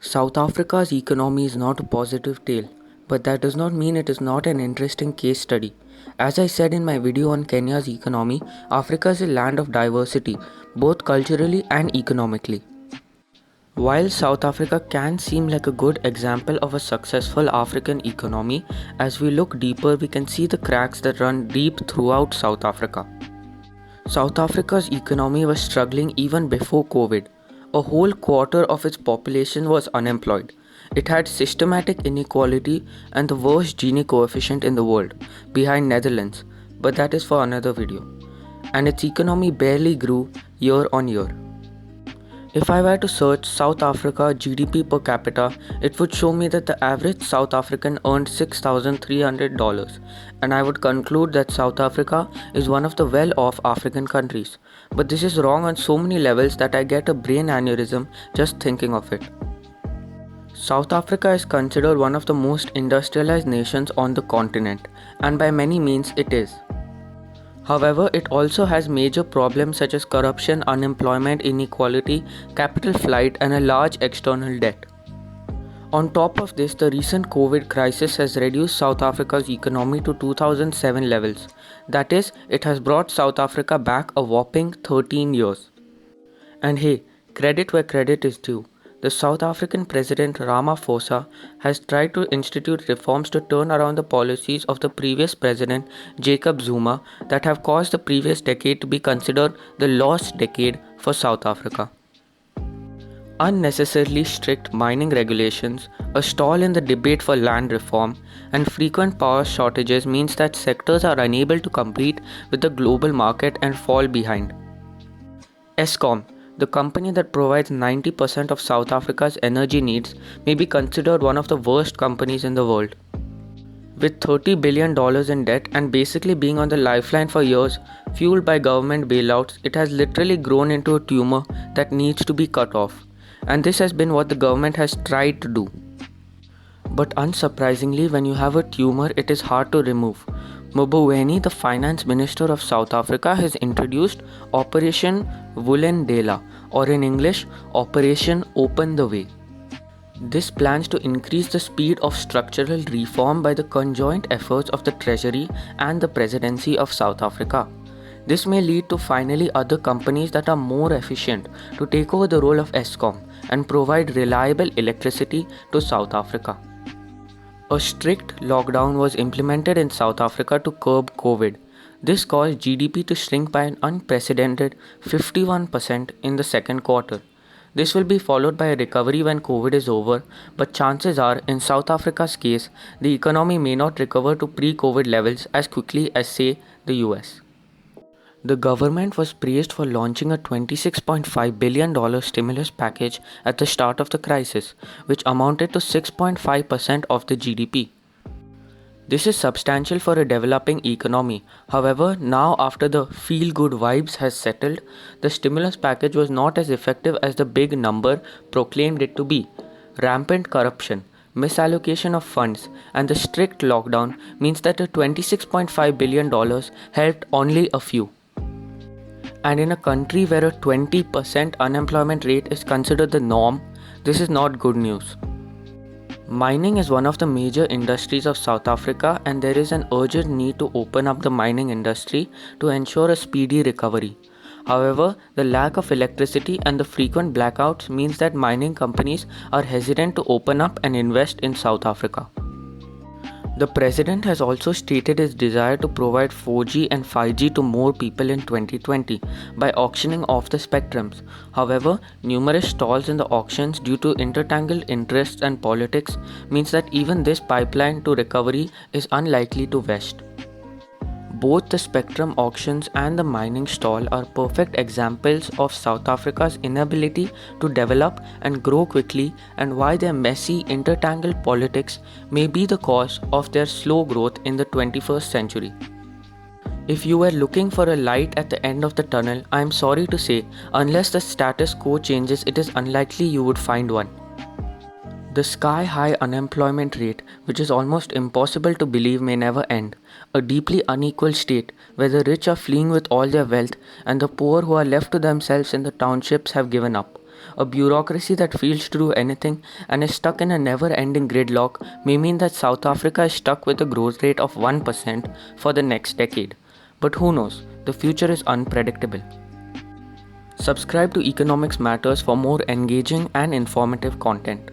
South Africa's economy is not a positive tale, but that does not mean it is not an interesting case study. As I said in my video on Kenya's economy, Africa is a land of diversity, both culturally and economically. While South Africa can seem like a good example of a successful African economy, as we look deeper, we can see the cracks that run deep throughout South Africa. South Africa's economy was struggling even before COVID. A whole quarter of its population was unemployed. It had systematic inequality and the worst Gini coefficient in the world, behind Netherlands, but that is for another video. And its economy barely grew year on year. If I were to search South Africa GDP per capita, it would show me that the average South African earned $6,300, and I would conclude that South Africa is one of the well-off African countries. But this is wrong on so many levels that I get a brain aneurysm just thinking of it. South Africa is considered one of the most industrialized nations on the continent, and by many means it is. However, it also has major problems such as corruption, unemployment, inequality, capital flight, and a large external debt. On top of this, the recent COVID crisis has reduced South Africa's economy to 2007 levels. That is, it has brought South Africa back a whopping 13 years. And hey, credit where credit is due. The South African President Ramaphosa has tried to institute reforms to turn around the policies of the previous president Jacob Zuma that have caused the previous decade to be considered the lost decade for South Africa. Unnecessarily strict mining regulations, a stall in the debate for land reform, and frequent power shortages means that sectors are unable to compete with the global market and fall behind. Eskom, the company that provides 90% of South Africa's energy needs, may be considered one of the worst companies in the world. With $30 billion in debt and basically being on the lifeline for years, fueled by government bailouts, it has literally grown into a tumor that needs to be cut off. And this has been what the government has tried to do. But unsurprisingly, when you have a tumor, it is hard to remove. Mboweni, the finance minister of South Africa, has introduced Operation Vulindlela, or in English, Operation Open the Way. This plans to increase the speed of structural reform by the conjoint efforts of the Treasury and the Presidency of South Africa. This may lead to finally other companies that are more efficient to take over the role of Eskom and provide reliable electricity to South Africa. A strict lockdown was implemented in South Africa to curb COVID. This caused GDP to shrink by an unprecedented 51% in the second quarter. This will be followed by a recovery when COVID is over, but chances are, in South Africa's case, the economy may not recover to pre-COVID levels as quickly as, say, the US. The government was praised for launching a $26.5 billion stimulus package at the start of the crisis, which amounted to 6.5% of the GDP. This is substantial for a developing economy. However, now after the feel-good vibes has settled, the stimulus package was not as effective as the big number proclaimed it to be. Rampant corruption, misallocation of funds, and the strict lockdown means that the $26.5 billion helped only a few. And in a country where a 20% unemployment rate is considered the norm, this is not good news. Mining is one of the major industries of South Africa, and there is an urgent need to open up the mining industry to ensure a speedy recovery. However, the lack of electricity and the frequent blackouts means that mining companies are hesitant to open up and invest in South Africa. The president has also stated his desire to provide 4G and 5G to more people in 2020 by auctioning off the spectrums. However, numerous stalls in the auctions due to intertangled interests and politics means that even this pipeline to recovery is unlikely to vest. Both the spectrum auctions and the mining stall are perfect examples of South Africa's inability to develop and grow quickly, and why their messy, intertangled politics may be the cause of their slow growth in the 21st century. If you were looking for a light at the end of the tunnel, I am sorry to say, unless the status quo changes, it is unlikely you would find one. The sky-high unemployment rate, which is almost impossible to believe, may never end. A deeply unequal state where the rich are fleeing with all their wealth and the poor who are left to themselves in the townships have given up. A bureaucracy that fails to do anything and is stuck in a never ending gridlock may mean that South Africa is stuck with a growth rate of 1% for the next decade. But who knows? The future is unpredictable. Subscribe to Economics Matters for more engaging and informative content.